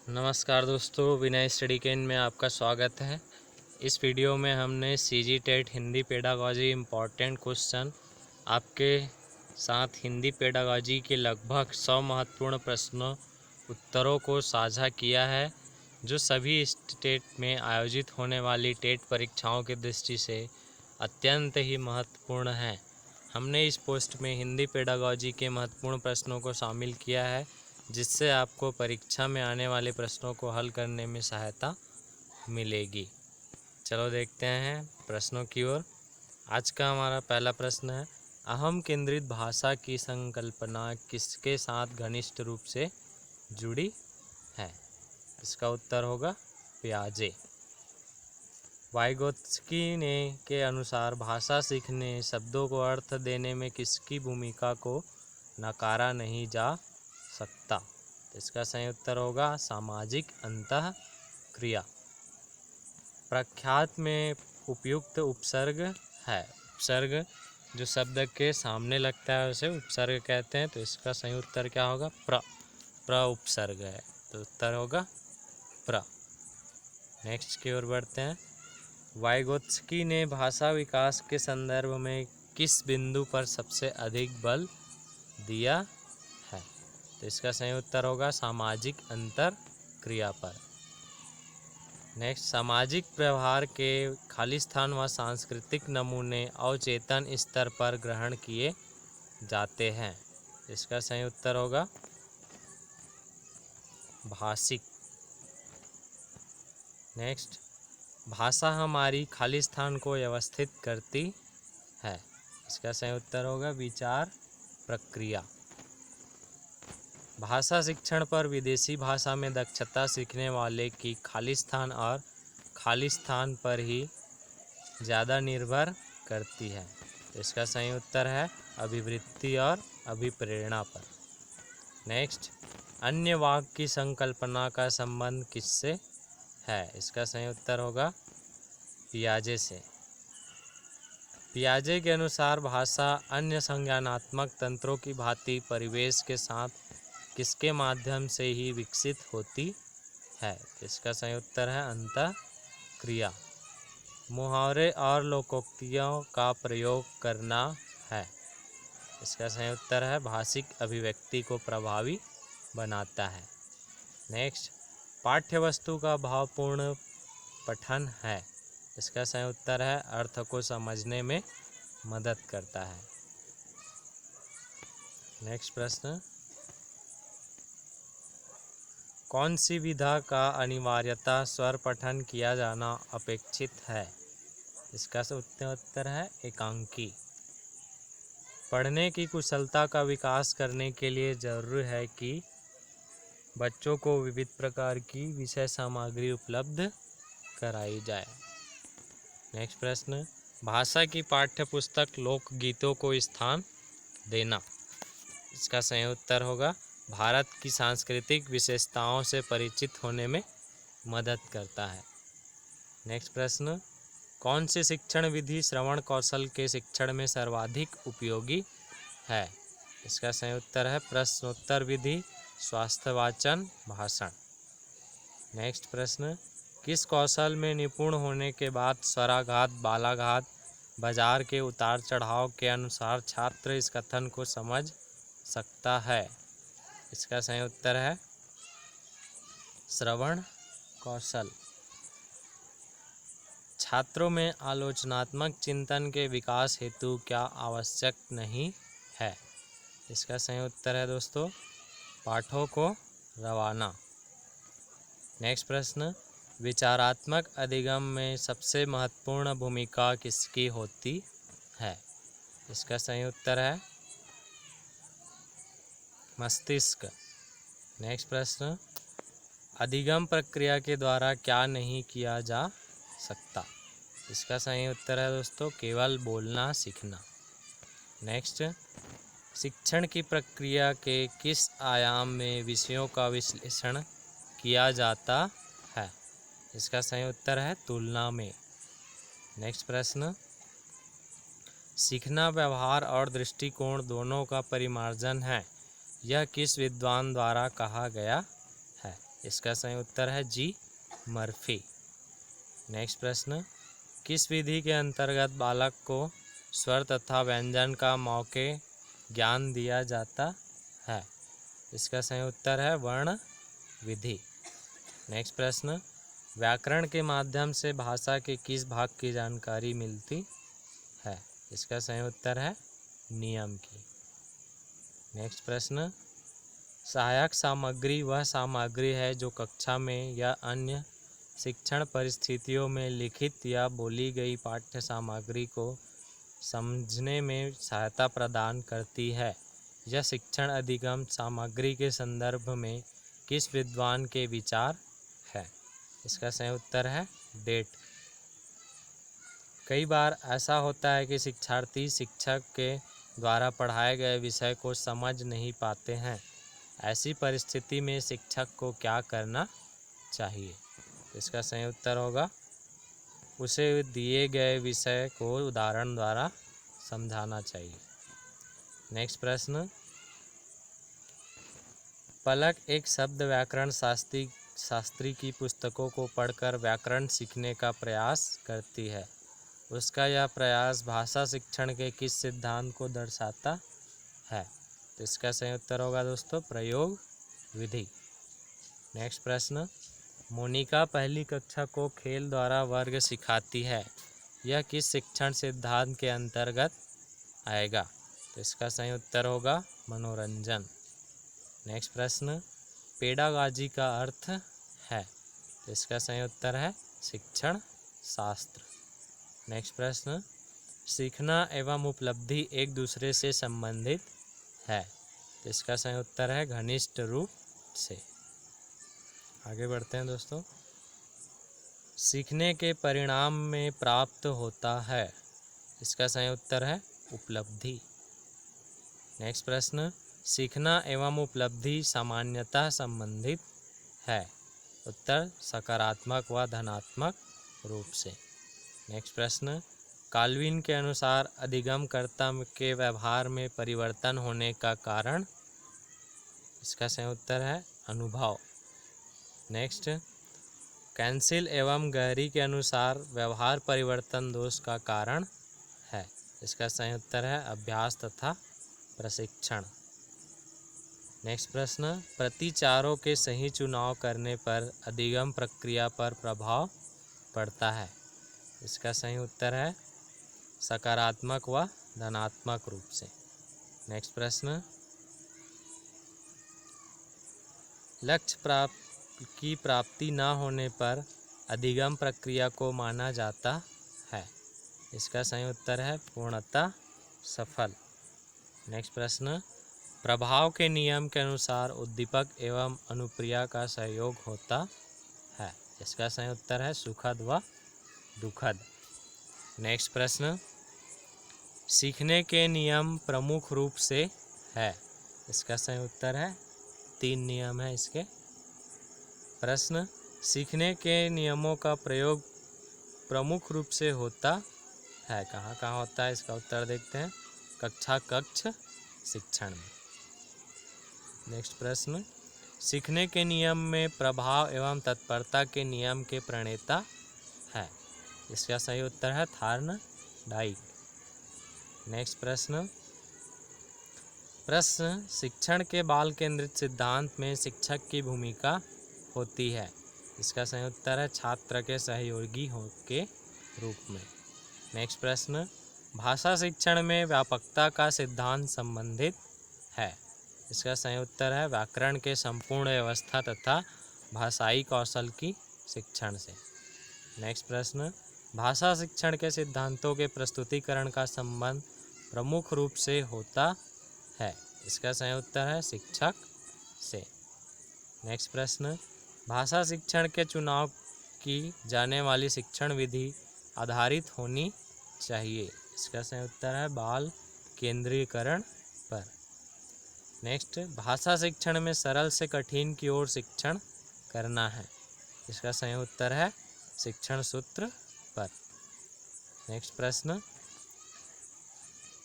नमस्कार दोस्तों, विनय स्टडी केन में आपका स्वागत है। इस वीडियो में हमने CG TET Hindi pedagogy important question आपके साथ हिंदी पेडागॉजी के लगभग 100 महत्वपूर्ण प्रश्नों उत्तरों को साझा किया है, जो सभी स्टेट में आयोजित होने वाली टेट परीक्षाओं की दृष्टि से अत्यंत ही महत्वपूर्ण हैं। हमने इस पोस्ट में हिंदी पेडागॉजी के महत्वपूर्ण प्रश्नों को शामिल किया है, जिससे आपको परीक्षा में आने वाले प्रश्नों को हल करने में सहायता मिलेगी। चलो देखते हैं प्रश्नों की ओर। आज का हमारा पहला प्रश्न है, अहम केंद्रित भाषा की संकल्पना किसके साथ घनिष्ठ रूप से जुड़ी है? इसका उत्तर होगा पियाजे। वाइगोत्स्की ने के अनुसार भाषा सीखने, शब्दों को अर्थ देने में किसकी भूमिका को नकारा नहीं जा सकता? इसका सही उत्तर होगा सामाजिक अंतःक्रिया। प्रख्यात में उपयुक्त उपसर्ग है। उपसर्ग जो शब्द के सामने लगता है उसे उपसर्ग कहते हैं, तो इसका सही उत्तर क्या होगा? प्र उपसर्ग है, तो उत्तर होगा प्र। नेक्स्ट की ओर बढ़ते हैं। वाइगोत्स्की ने भाषा विकास के संदर्भ में किस बिंदु पर सबसे अधिक बल दिया है? तो इसका सही उत्तर होगा सामाजिक अंतःक्रिया पर। नेक्स्ट, सामाजिक व्यवहार के खालिस्तान व सांस्कृतिक नमूने अवचेतन स्तर पर ग्रहण किए जाते हैं। इसका सही उत्तर होगा भाषिक। नेक्स्ट, भाषा हमारी खालिस्तान को व्यवस्थित करती है। इसका सही उत्तर होगा विचार प्रक्रिया। भाषा शिक्षण पर विदेशी भाषा में दक्षता सीखने वाले की खालिस्तान और खालिस्तान पर ही ज़्यादा निर्भर करती है। तो इसका सही उत्तर है अभिवृत्ति और अभिप्रेरणा पर। नेक्स्ट, अन्य वाक्य की संकल्पना का संबंध किससे है? इसका सही उत्तर होगा पियाजे से। पियाजे के अनुसार भाषा अन्य संज्ञानात्मक तंत्रों की भांति परिवेश के साथ किसके माध्यम से ही विकसित होती है? इसका सही उत्तर है अंतःक्रिया। मुहावरे और लोकोक्तियों का प्रयोग करना है। इसका सही उत्तर है भाषिक अभिव्यक्ति को प्रभावी बनाता है। नेक्स्ट, पाठ्यवस्तु का भावपूर्ण पठन है। इसका सही उत्तर है अर्थ को समझने में मदद करता है। नेक्स्ट प्रश्न, कौन सी विधा का अनिवार्यता स्वर पठन किया जाना अपेक्षित है? इसका उत्तर है एकांकी। पढ़ने की कुशलता का विकास करने के लिए जरूरी है कि बच्चों को विविध प्रकार की विषय सामग्री उपलब्ध कराई जाए। नेक्स्ट प्रश्न, भाषा की पाठ्य पुस्तक लोकगीतों को स्थान देना। इसका सही उत्तर होगा भारत की सांस्कृतिक विशेषताओं से परिचित होने में मदद करता है। नेक्स्ट प्रश्न, कौन सी शिक्षण विधि श्रवण कौशल के शिक्षण में सर्वाधिक उपयोगी है? इसका सही उत्तर है प्रश्नोत्तर विधि, स्वास्थ्यवाचन, भाषण। नेक्स्ट प्रश्न, किस कौशल में निपुण होने के बाद स्वराघात, बालाघात, बाजार के उतार चढ़ाव के अनुसार छात्र इस कथन को समझ सकता है? इसका सही उत्तर है श्रवण कौशल। छात्रों में आलोचनात्मक चिंतन के विकास हेतु क्या आवश्यक नहीं है? इसका सही उत्तर है दोस्तों पाठों को रवाना। नेक्स्ट प्रश्न, विचारात्मक अधिगम में सबसे महत्वपूर्ण भूमिका किसकी होती है? इसका सही उत्तर है मस्तिष्क। नेक्स्ट प्रश्न, अधिगम प्रक्रिया के द्वारा क्या नहीं किया जा सकता? इसका सही उत्तर है दोस्तों केवल बोलना सीखना। नेक्स्ट, शिक्षण की प्रक्रिया के किस आयाम में विषयों का विश्लेषण किया जाता है? इसका सही उत्तर है तुलना में। नेक्स्ट प्रश्न, सीखना व्यवहार और दृष्टिकोण दोनों का परिमार्जन है, यह किस विद्वान द्वारा कहा गया है? इसका सही उत्तर है जी, मर्फी। नेक्स्ट प्रश्न, किस विधि के अंतर्गत बालक को स्वर तथा व्यंजन का मौके ज्ञान दिया जाता है? इसका सही उत्तर है वर्ण विधि। नेक्स्ट प्रश्न, व्याकरण के माध्यम से भाषा के किस भाग की जानकारी मिलती है? इसका सही उत्तर है नियम की। नेक्स्ट प्रश्न, सहायक सामग्री वह सामग्री है जो कक्षा में या अन्य शिक्षण परिस्थितियों में लिखित या बोली गई पाठ्य सामग्री को समझने में सहायता प्रदान करती है। यह शिक्षण अधिगम सामग्री के संदर्भ में किस विद्वान के विचार है? इसका सही उत्तर है डेट। कई बार ऐसा होता है कि शिक्षार्थी शिक्षक के द्वारा पढ़ाए गए विषय को समझ नहीं पाते हैं। ऐसी परिस्थिति में शिक्षक को क्या करना चाहिए? इसका सही उत्तर होगा उसे दिए गए विषय को उदाहरण द्वारा समझाना चाहिए। नेक्स्ट प्रश्न, पलक एक शब्द व्याकरण शास्त्री की पुस्तकों को पढ़कर व्याकरण सीखने का प्रयास करती है। उसका यह प्रयास भाषा शिक्षण के किस सिद्धांत को दर्शाता है? तो इसका सही उत्तर होगा दोस्तों प्रयोग विधि। नेक्स्ट प्रश्न, मोनिका पहली कक्षा को खेल द्वारा वर्ग सिखाती है। यह किस शिक्षण सिद्धांत के अंतर्गत आएगा? तो इसका सही उत्तर होगा मनोरंजन। नेक्स्ट प्रश्न, पेडागॉजी का अर्थ है? तो इसका सही उत्तर है शिक्षण शास्त्र। नेक्स्ट प्रश्न, सीखना एवं उपलब्धि एक दूसरे से संबंधित है। तो इसका सही उत्तर है घनिष्ठ रूप से। आगे बढ़ते हैं दोस्तों, सीखने के परिणाम में प्राप्त होता है। इसका सही उत्तर है उपलब्धि। नेक्स्ट प्रश्न, सीखना एवं उपलब्धि सामान्यतः संबंधित है। उत्तर सकारात्मक व धनात्मक रूप से। नेक्स्ट प्रश्न, काल्विन के अनुसार अधिगमकर्ता के व्यवहार में परिवर्तन होने का कारण? इसका सही उत्तर है अनुभव। नेक्स्ट, कैंसिल एवं गहरी के अनुसार व्यवहार परिवर्तन दोष का कारण है। इसका सही उत्तर है अभ्यास तथा प्रशिक्षण। नेक्स्ट प्रश्न, प्रतिचारों के सही चुनाव करने पर अधिगम प्रक्रिया पर प्रभाव पड़ता है। इसका सही उत्तर है सकारात्मक व धनात्मक रूप से। नेक्स्ट प्रश्न, लक्ष्य की प्राप्ति न होने पर अधिगम प्रक्रिया को माना जाता है। इसका सही उत्तर है पूर्णतः सफल। नेक्स्ट प्रश्न, प्रभाव के नियम के अनुसार उद्दीपक एवं अनुप्रिया का सहयोग होता है। इसका सही उत्तर है सुखद व दुखद। नेक्स्ट प्रश्न, सीखने के नियम प्रमुख रूप से है। इसका सही उत्तर है 3 नियम है इसके। प्रश्न, सीखने के नियमों का प्रयोग प्रमुख रूप से होता है। कहाँ कहाँ होता है? इसका उत्तर देखते हैं कक्ष शिक्षण में। नेक्स्ट प्रश्न, सीखने के नियम में प्रभाव एवं तत्परता के नियम के प्रणेता है। इसका सही उत्तर है थार्नडाइक। नेक्स्ट प्रश्न, शिक्षण के बाल केंद्रित सिद्धांत में शिक्षक की भूमिका होती है। इसका सही उत्तर है छात्र के सहयोगी के रूप में। नेक्स्ट प्रश्न, भाषा शिक्षण में व्यापकता का सिद्धांत संबंधित है। इसका सही उत्तर है व्याकरण के संपूर्ण व्यवस्था तथा भाषाई कौशल की शिक्षण से। नेक्स्ट प्रश्न, भाषा शिक्षण के सिद्धांतों के प्रस्तुतिकरण का संबंध प्रमुख रूप से होता है। इसका सही उत्तर है शिक्षक से। नेक्स्ट प्रश्न, भाषा शिक्षण के चुनाव की जाने वाली शिक्षण विधि आधारित होनी चाहिए। इसका सही उत्तर है बाल केंद्रीकरण पर। नेक्स्ट, भाषा शिक्षण में सरल से कठिन की ओर शिक्षण करना है। इसका सही उत्तर है शिक्षण सूत्र पर। नेक्स्ट प्रश्न,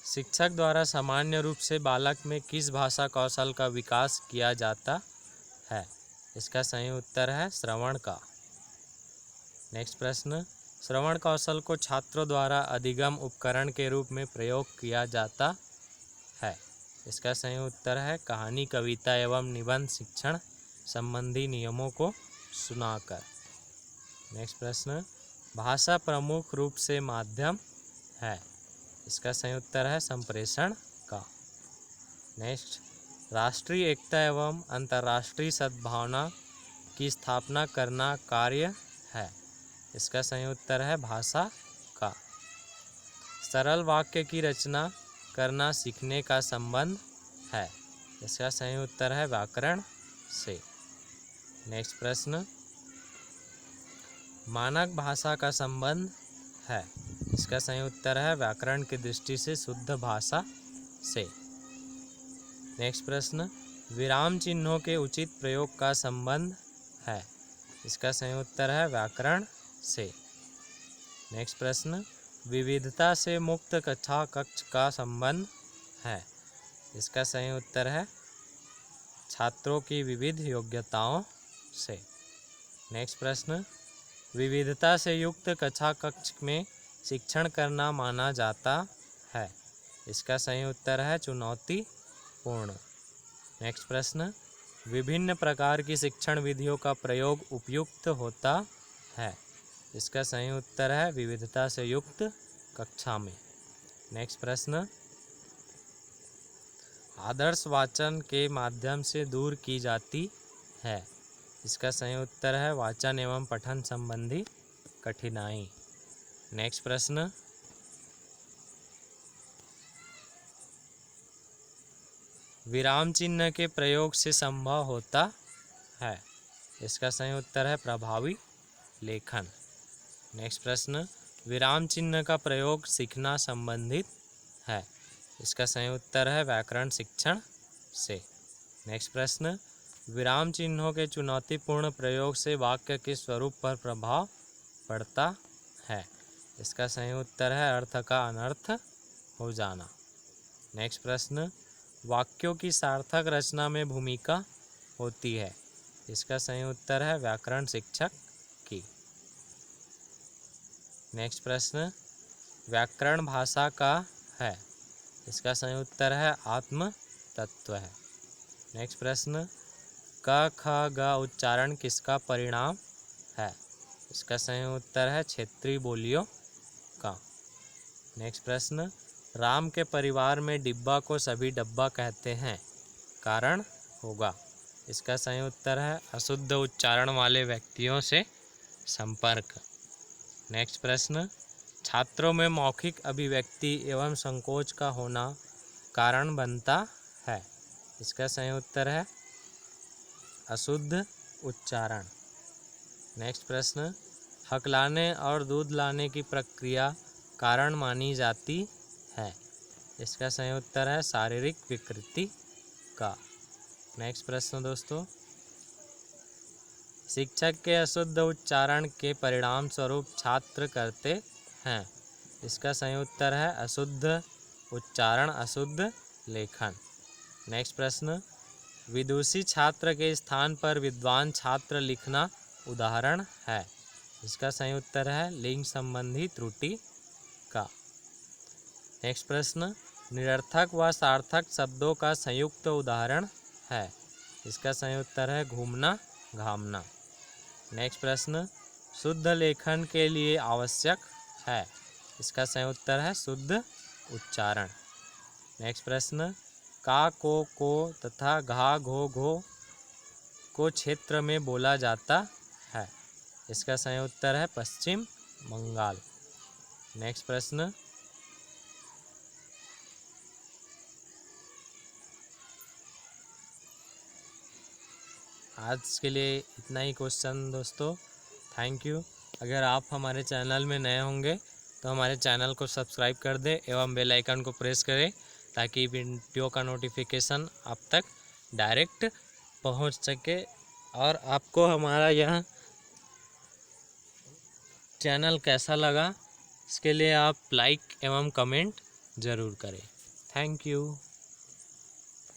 शिक्षक द्वारा सामान्य रूप से बालक में किस भाषा कौशल का विकास किया जाता है। इसका सही उत्तर है श्रवण का। नेक्स्ट प्रश्न, श्रवण कौशल को छात्रों द्वारा अधिगम उपकरण के रूप में प्रयोग किया जाता है। इसका सही उत्तर है कहानी, कविता एवं निबंध शिक्षण संबंधी नियमों को सुनाकर। नेक्स्ट प्रश्न, भाषा प्रमुख रूप से माध्यम है। इसका सही उत्तर है संप्रेषण का। नेक्स्ट, राष्ट्रीय एकता एवं अंतर्राष्ट्रीय सद्भावना की स्थापना करना कार्य है। इसका सही उत्तर है भाषा का। सरल वाक्य की रचना करना सीखने का संबंध है। इसका सही उत्तर है व्याकरण से। नेक्स्ट प्रश्न, मानक भाषा का संबंध है। इसका सही उत्तर है व्याकरण की दृष्टि से शुद्ध भाषा से। नेक्स्ट प्रश्न, विराम चिन्हों के उचित प्रयोग का संबंध है। इसका सही उत्तर है व्याकरण से। नेक्स्ट प्रश्न, विविधता से मुक्त कक्षा कक्ष का संबंध है। इसका सही उत्तर है छात्रों की विविध योग्यताओं से। नेक्स्ट प्रश्न, विविधता से युक्त कक्षा कक्ष में शिक्षण करना माना जाता है। इसका सही उत्तर है चुनौतीपूर्ण। नेक्स्ट प्रश्न, विभिन्न प्रकार की शिक्षण विधियों का प्रयोग उपयुक्त होता है। इसका सही उत्तर है विविधता से युक्त कक्षा में। नेक्स्ट प्रश्न, आदर्श वाचन के माध्यम से दूर की जाती है। इसका सही उत्तर है वाचन एवं पठन संबंधी कठिनाई। नेक्स्ट प्रश्न, विराम चिन्ह के प्रयोग से संभव होता है। इसका सही उत्तर है प्रभावी लेखन। नेक्स्ट प्रश्न, विराम चिन्ह का प्रयोग सीखना संबंधित है। इसका सही उत्तर है व्याकरण शिक्षण से। नेक्स्ट प्रश्न, विराम चिन्हों के चुनौतीपूर्ण प्रयोग से वाक्य के स्वरूप पर प्रभाव पड़ता है। इसका सही उत्तर है अर्थ का अनर्थ हो जाना। नेक्स्ट प्रश्न, वाक्यों की सार्थक रचना में भूमिका होती है। इसका सही उत्तर है व्याकरण शिक्षक की। नेक्स्ट प्रश्न, व्याकरण भाषा का है। इसका सही उत्तर है आत्म तत्व है। नेक्स्ट प्रश्न, क ख ग उच्चारण किसका परिणाम है। इसका सही उत्तर है क्षेत्रीय बोलियों का। नेक्स्ट प्रश्न, राम के परिवार में डिब्बा को सभी डब्बा कहते हैं, कारण होगा। इसका सही उत्तर है अशुद्ध उच्चारण वाले व्यक्तियों से संपर्क। नेक्स्ट प्रश्न, छात्रों में मौखिक अभिव्यक्ति एवं संकोच का होना कारण बनता है। इसका सही उत्तर है अशुद्ध उच्चारण। नेक्स्ट प्रश्न, हकलाने और दूध लाने की प्रक्रिया कारण मानी जाती है। इसका सही उत्तर है शारीरिक विकृति का। नेक्स्ट प्रश्न दोस्तों, शिक्षक के अशुद्ध उच्चारण के परिणाम स्वरूप छात्र करते हैं। इसका सही उत्तर है अशुद्ध उच्चारण अशुद्ध लेखन। नेक्स्ट प्रश्न, विदुषी छात्र के स्थान पर विद्वान छात्र लिखना उदाहरण है। इसका सही उत्तर है लिंग संबंधी त्रुटि का। नेक्स्ट प्रश्न, निरर्थक व सार्थक शब्दों का संयुक्त उदाहरण है। इसका सही उत्तर है घूमना घामना। नेक्स्ट प्रश्न, शुद्ध लेखन के लिए आवश्यक है। इसका सही उत्तर है शुद्ध उच्चारण। नेक्स्ट प्रश्न, का को तथा घा घो घो को क्षेत्र में बोला जाता है। इसका सही उत्तर है पश्चिम बंगाल। नेक्स्ट प्रश्न, आज के लिए इतना ही क्वेश्चन दोस्तों। Thank you. अगर आप हमारे चैनल में नए होंगे तो हमारे चैनल को सब्सक्राइब कर दें एवं बेल आइकन को प्रेस करें ताकि वीडियो का नोटिफिकेशन आप तक डायरेक्ट पहुंच सके और आपको हमारा यह चैनल कैसा लगा इसके लिए आप लाइक एवं कमेंट ज़रूर करें। Thank you.